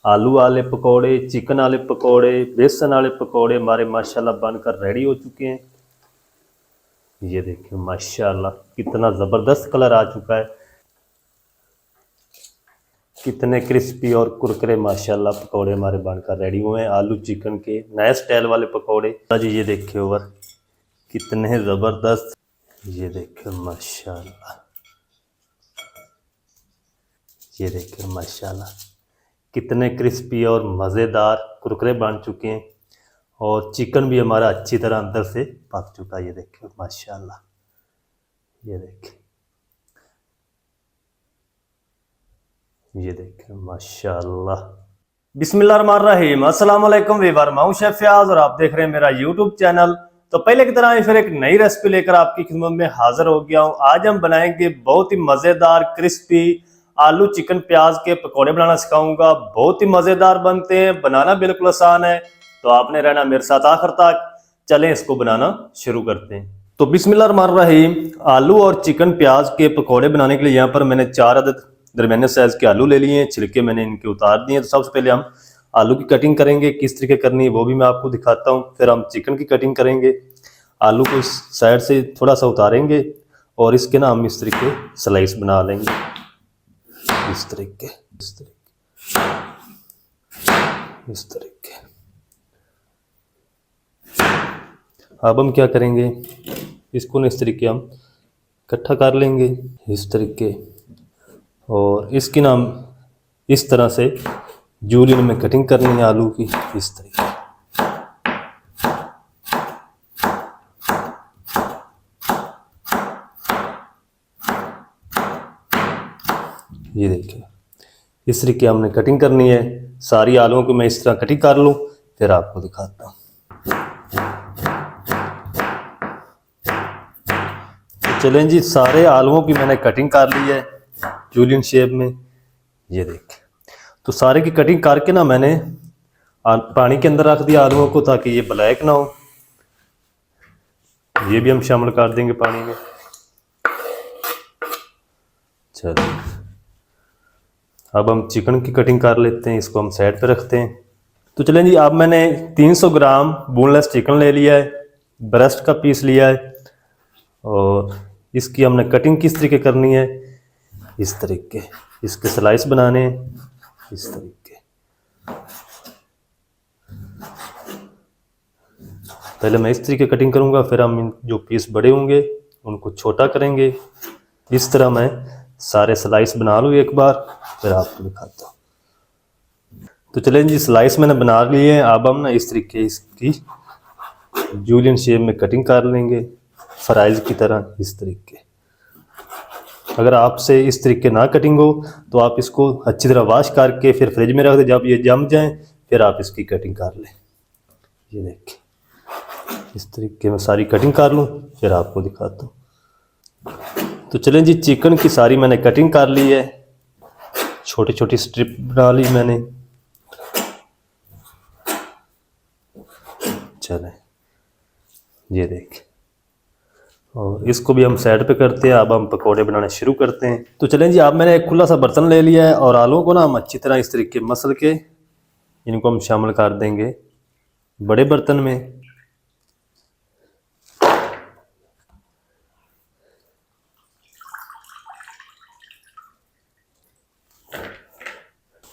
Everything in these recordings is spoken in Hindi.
आलू वाले पकोड़े, चिकन वाले पकोड़े, बेसन वाले पकोड़े हमारे माशाल्लाह बनकर रेडी हो चुके हैं। ये देखिए माशाल्लाह कितना ज़बरदस्त कलर आ चुका है, कितने क्रिस्पी और कुरकुरे माशाल्लाह पकोड़े हमारे बनकर रेडी हुए हैं। आलू चिकन के नए स्टाइल वाले पकोड़े जी, ये देखिए ओवर कितने ज़बरदस्त, ये देखिए माशाल्लाह, ये देखिए माशाल्लाह कितने क्रिस्पी और मज़ेदार कुरकुरे बन चुके हैं और चिकन भी हमारा अच्छी तरह अंदर से पक चुका है। ये देखिए माशाल्लाह, ये देखिए, ये देखिए माशाल्लाह। बिस्मिल्लाहिर्रहमानिर्रहीम, अस्सलाम वालेकुम वीवर, मैं हूं शेफ फयाज और आप देख रहे हैं मेरा यूट्यूब चैनल। तो पहले की तरह फिर एक नई रेसिपी लेकर आपकी खिदमत में हाजिर हो गया हूं। आज हम बनाएंगे बहुत ही मज़ेदार क्रिस्पी आलू चिकन प्याज के पकौड़े बनाना सिखाऊंगा। बहुत ही मज़ेदार बनते हैं, बनाना बिल्कुल आसान है, तो आपने रहना मेरे साथ आखिर तक। चलें इसको बनाना शुरू करते हैं। तो बिस्मिल्लाहिर्रहमानिर्रहीम, आलू और चिकन प्याज के पकौड़े बनाने के लिए यहाँ पर मैंने 4 अदद दरमियाने साइज के आलू ले लिए हैं, छिलके मैंने इनके उतार दिए। तो सबसे पहले हम आलू की कटिंग करेंगे, किस तरीके करनी है वो भी मैं आपको दिखाता हूँ। फिर हम चिकन की कटिंग करेंगे, आलू को इस साइड से थोड़ा सा उतारेंगे और इसके ना हम इस तरीके स्लाइस बना लेंगे, इस तरीके, इस तरीके, इस तरीके। अब हम क्या करेंगे, इसको ना इस तरीके हम इकट्ठा कर लेंगे इस तरीके, और इसकी ना हम इस तरह से जूलियन में कटिंग करनी है आलू की, इस तरीके। ये देखिए इस तरीके हमने कटिंग करनी है। सारी आलूओं को मैं इस तरह कटिंग कर लूँ, फिर आपको दिखाता हूँ। तो चलें जी, सारे आलूओं की मैंने कटिंग कर ली है जूलियन शेप में। ये देखिए, तो सारे की कटिंग करके ना मैंने पानी के अंदर रख दिया आलूओं को, ताकि ये ब्लैक ना हो। ये भी हम शामिल कर देंगे पानी में। चलो अब हम चिकन की कटिंग कर लेते हैं, इसको हम साइड पे रखते हैं। तो चलें जी, अब मैंने 300 ग्राम बोनलेस चिकन ले लिया है, ब्रेस्ट का पीस लिया है, और इसकी हमने कटिंग किस तरीके करनी है, इस तरीके, इसके स्लाइस बनाने हैं, इस तरीके। पहले मैं इस तरीके कटिंग करूंगा, फिर हम जो पीस बड़े होंगे उनको छोटा करेंगे। इस तरह मैं सारे स्लाइस बना लूँ एक बार, फिर आपको दिखाता हूँ। तो चलें जी, स्लाइस मैंने बना लिए हैं। अब हम ना इस तरीके इसकी जूलियन शेप में कटिंग कर लेंगे, फ्राइज की तरह, इस तरीके। अगर आपसे इस तरीके ना कटिंग हो तो आप इसको अच्छी तरह वॉश करके फिर फ्रिज में रख दें, जब ये जम जाएं फिर आप इसकी कटिंग कर लें। ये देखिए इस तरीके में सारी कटिंग कर लूँ, फिर आपको दिखाता हूँ। तो चलें जी, चिकन की सारी मैंने कटिंग कर ली है, छोटी छोटी स्ट्रिप बना ली मैंने। चलें, ये देखिए, और इसको भी हम साइड पे करते हैं। अब हम पकोड़े बनाने शुरू करते हैं। तो चलें जी, अब मैंने एक खुला सा बर्तन ले लिया है और आलूओं को ना हम अच्छी तरह इस तरीके मसल के इनको हम शामिल कर देंगे बड़े बर्तन में।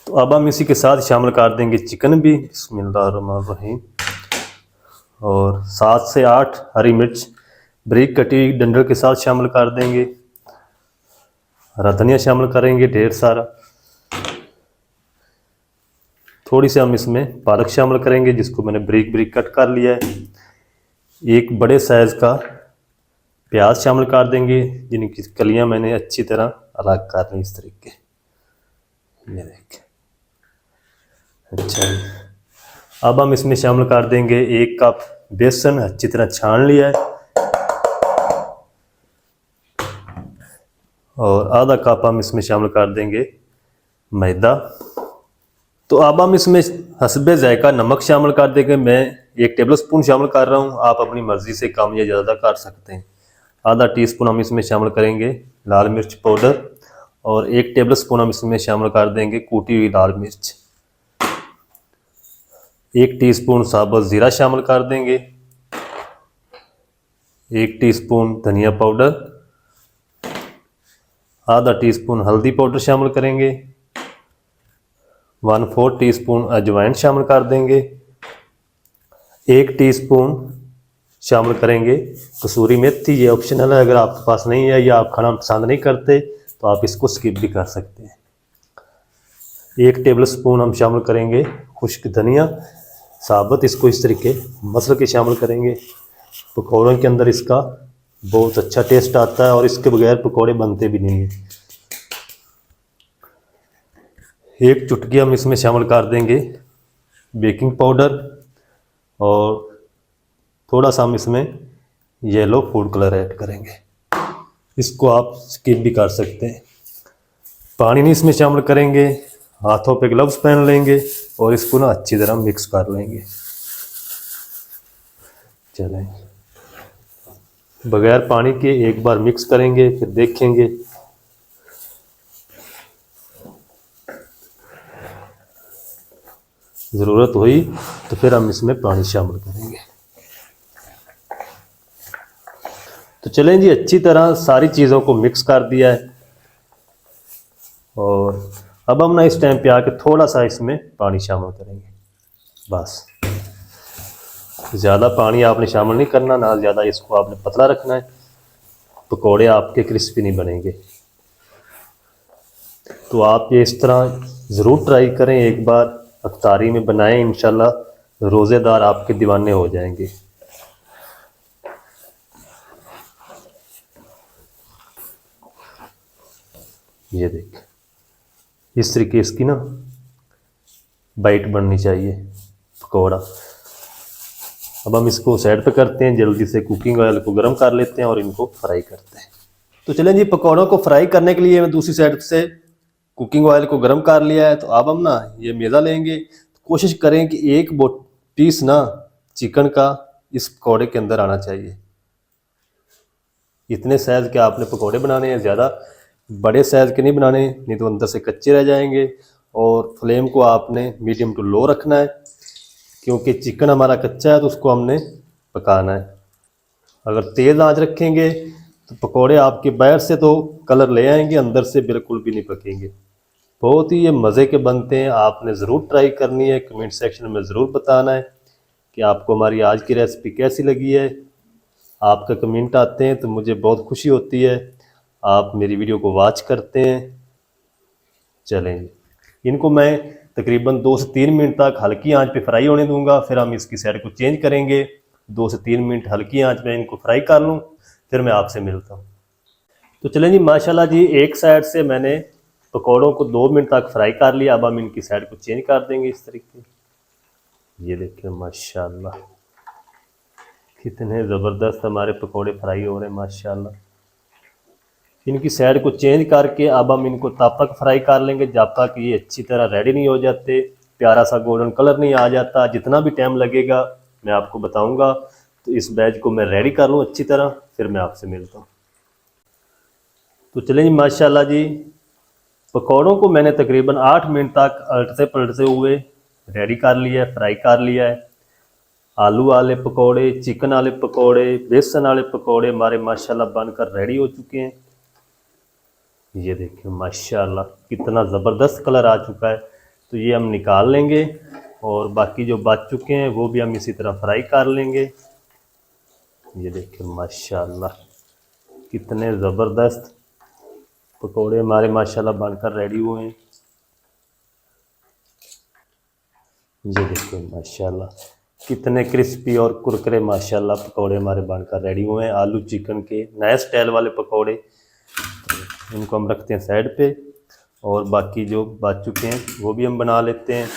तो अब हम इसी के साथ शामिल कर देंगे चिकन भी, बिस्मिल्लाहिर्रहमानिर्रहीम, और 7 से 8 हरी मिर्च बारीक कटी डंडल के साथ शामिल कर देंगे। हरा धनिया शामिल करेंगे ढेर सारा। थोड़ी सी हम इसमें पालक शामिल करेंगे, जिसको मैंने बारीक बारीक कट कर लिया है। एक बड़े साइज का प्याज शामिल कर देंगे, जिनकी कलियां मैंने अच्छी तरह अलग कर ली, इस तरीके। ये देखिए, अच्छा, अब हम इसमें शामिल कर देंगे 1 कप बेसन, अच्छी तरह छान लिया है, और आधा कप हम इसमें शामिल कर देंगे मैदा। तो अब हम इसमें हस्बे जायका नमक शामिल कर देंगे। मैं 1 टेबल स्पून शामिल कर रहा हूँ, आप अपनी मर्जी से कम या ज़्यादा कर सकते हैं। आधा टीस्पून हम इसमें शामिल करेंगे लाल मिर्च पाउडर, और 1 टेबल स्पून हम इसमें शामिल कर देंगे कूटी हुई लाल मिर्च। 1 टीस्पून साबुत जीरा शामिल कर देंगे, 1 टीस्पून धनिया पाउडर, आधा टीस्पून हल्दी पाउडर शामिल करेंगे, 1/4 टीस्पून अजवाइन शामिल कर देंगे, 1 टीस्पून शामिल करेंगे कसूरी मेथी। ये ऑप्शनल है, अगर आपके पास नहीं है या आप खाना पसंद नहीं करते तो आप इसको स्किप भी कर सकते हैं। 1 टेबल स्पून हम शामिल करेंगे खुश्क धनिया साबुत, इसको इस तरीके मसल के शामिल करेंगे। पकौड़ों के अंदर इसका बहुत अच्छा टेस्ट आता है और इसके बगैर पकौड़े बनते भी नहीं हैं। 1 चुटकी हम इसमें शामिल कर देंगे बेकिंग पाउडर और थोड़ा सा हम इसमें येलो फूड कलर ऐड करेंगे। इसको आप स्किप भी कर सकते हैं। पानी नहीं इसमें शामिल करेंगे, हाथों पे ग्लव्स पहन लेंगे और इसको ना अच्छी तरह मिक्स कर लेंगे। चलें, बगैर पानी के एक बार मिक्स करेंगे, फिर देखेंगे। ज़रूरत हुई तो फिर हम इसमें पानी शामिल करेंगे। तो चलें जी, अच्छी तरह सारी चीज़ों को मिक्स कर दिया है और अब हम ना इस टाइम पे आके थोड़ा सा इसमें पानी शामिल करेंगे। बस, ज़्यादा पानी आपने शामिल नहीं करना, ना ज़्यादा इसको आपने पतला रखना है, पकोड़े आपके क्रिस्पी नहीं बनेंगे। तो आप ये इस तरह ज़रूर ट्राई करें, एक बार अफ्तारी में बनाएं, इंशाल्लाह रोज़ेदार आपके दीवाने हो जाएंगे। ये देख, इस तरीके इसकी ना बाइट बननी चाहिए पकौड़ा। अब हम इसको साइड पे करते हैं, जल्दी से कुकिंग ऑयल को गर्म कर लेते हैं और इनको फ्राई करते हैं। तो चलें जी, पकौड़ों को फ्राई करने के लिए मैं दूसरी साइड से कुकिंग ऑयल को गर्म कर लिया है। तो अब हम ना ये मैदा लेंगे, कोशिश करें कि एक पीस ना चिकन का इस पकौड़े के अंदर आना चाहिए। इतने साइज़ के आपने पकौड़े बनाने हैं, ज़्यादा बड़े साइज़ के नहीं बनाने, नहीं तो अंदर से कच्चे रह जाएंगे। और फ्लेम को आपने मीडियम टू लो रखना है, क्योंकि चिकन हमारा कच्चा है तो उसको हमने पकाना है। अगर तेज़ आंच रखेंगे तो पकोड़े आपके बाहर से तो कलर ले आएंगे, अंदर से बिल्कुल भी नहीं पकेंगे। बहुत ही ये मज़े के बनते हैं, आपने ज़रूर ट्राई करनी है। कमेंट सेक्शन में ज़रूर बताना है कि आपको हमारी आज की रेसिपी कैसी लगी है। आपका कमेंट आते हैं तो मुझे बहुत खुशी होती है, आप मेरी वीडियो को वॉच करते हैं। चलें, इनको मैं तकरीबन 2 से 3 मिनट तक हल्की आंच पे फ्राई होने दूंगा, फिर हम इसकी साइड को चेंज करेंगे। 2 से 3 मिनट हल्की आंच में इनको फ्राई कर लूँ, फिर मैं आपसे मिलता हूँ। तो चलें जी, माशाल्लाह जी, एक साइड से मैंने पकौड़ों को 2 मिनट तक फ्राई कर लिया। अब हम इनकी साइड को चेंज कर देंगे इस तरीके। ये देखिए माशाल्लाह कितने ज़बरदस्त हमारे पकौड़े फ्राई हो रहे हैं माशाल्लाह। इनकी साइड को चेंज करके अब हम इनको तब तक फ्राई कर लेंगे जब तक ये अच्छी तरह रेडी नहीं हो जाते, प्यारा सा गोल्डन कलर नहीं आ जाता। जितना भी टाइम लगेगा मैं आपको बताऊंगा। तो इस बैच को मैं रेडी कर लूँ अच्छी तरह, फिर मैं आपसे मिलता हूँ। तो चलें जी, माशाल्लाह जी, पकौड़ों को मैंने तकरीबन 8 मिनट तक अलटते पलटते हुए रेडी कर लिया है, फ्राई कर लिया है। आलू वाले पकौड़े, चिकन वाले पकौड़े, बेसन वाले पकौड़े हमारे माशाल्लाह बनकर रेडी हो चुके हैं। ये देखिए माशाल्लाह कितना ज़बरदस्त कलर आ चुका है। तो ये हम निकाल लेंगे और बाकी जो बच चुके हैं वो भी हम इसी तरह फ्राई कर लेंगे। ये देखिए माशाल्लाह कितने ज़बरदस्त पकोड़े हमारे माशाल्लाह बनकर रेडी हुए हैं। ये देखिए माशाल्लाह कितने क्रिस्पी और कुरकुरे माशाल्लाह पकोड़े हमारे बनकर रेडी हुए हैं। आलू चिकन के नए स्टाइल वाले पकोड़े, इनको हम रखते हैं साइड पे और बाकी जो बच चुके हैं वो भी हम बना लेते हैं।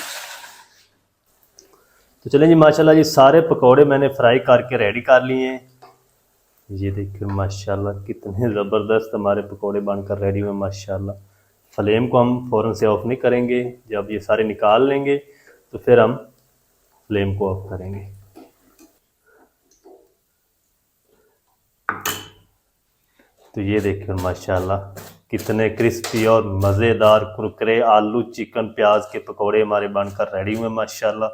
तो चलें जी, माशाल्लाह जी, सारे पकोड़े मैंने फ्राई करके रेडी कर लिए हैं। ये देखिए माशाल्लाह कितने ज़बरदस्त हमारे पकोड़े बनकर रेडी हुए माशाल्लाह। फ्लेम को हम फ़ौरन से ऑफ नहीं करेंगे, जब ये सारे निकाल लेंगे तो फिर हम फ्लेम को ऑफ करेंगे। तो ये देखिए माशाल्लाह कितने क्रिस्पी और मज़ेदार कुरकुरे आलू चिकन प्याज के पकोड़े हमारे बनकर रेडी हुए माशाल्लाह।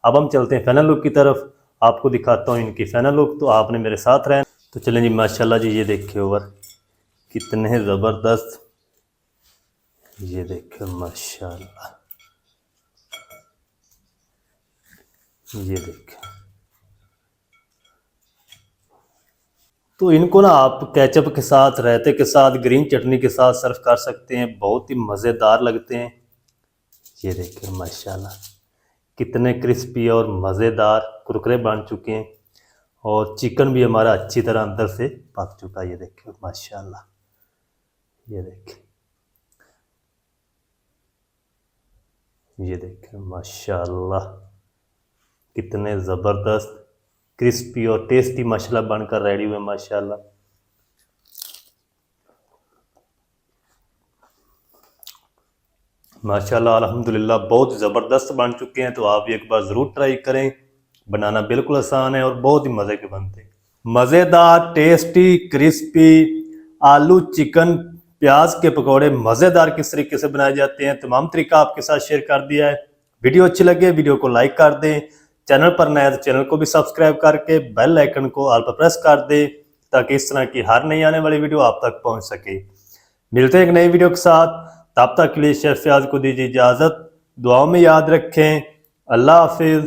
अब हम चलते हैं फाइनल लुक की तरफ, आपको दिखाता हूँ इनकी फाइनल लुक। तो आपने मेरे साथ रहना। तो चलें जी, माशाल्लाह जी, ये देखिए ओवर कितने ज़बरदस्त, ये देखिए माशाल्लाह, ये देखिए। तो इनको ना आप केचप के साथ, रायते के साथ, ग्रीन चटनी के साथ सर्व कर सकते हैं, बहुत ही मज़ेदार लगते हैं। ये देखिए माशाल्लाह कितने क्रिस्पी और मज़ेदार कुरकुरे बन चुके हैं, और चिकन भी हमारा अच्छी तरह अंदर से पक चुका है। ये देखिए माशाल्लाह, ये देखिए, ये देखिए माशाल्लाह कितने ज़बरदस्त क्रिस्पी और टेस्टी माशाल्लाह बनकर रेडी हुए माशाल्लाह। माशाल्लाह अल्हम्दुलिल्लाह बहुत ज़बरदस्त बन चुके हैं। तो आप एक बार ज़रूर ट्राई करें, बनाना बिल्कुल आसान है और बहुत ही मज़े के बनते हैं। मज़ेदार, टेस्टी, क्रिस्पी आलू चिकन प्याज के पकौड़े मज़ेदार किस तरीके से बनाए जाते हैं, तमाम तरीका आपके साथ शेयर कर दिया है। वीडियो अच्छी लगे वीडियो को लाइक कर दें, चैनल पर नया तो चैनल को भी सब्सक्राइब करके बेल आइकन को ऑल पर प्रेस कर दें, ताकि इस तरह की हर नई आने वाली वीडियो आप तक पहुंच सके। मिलते हैं एक नई वीडियो के साथ, तब तक के लिए शेफ फयाज को दीजिए इजाज़त। दुआओं में याद रखें। अल्लाह हाफिज़।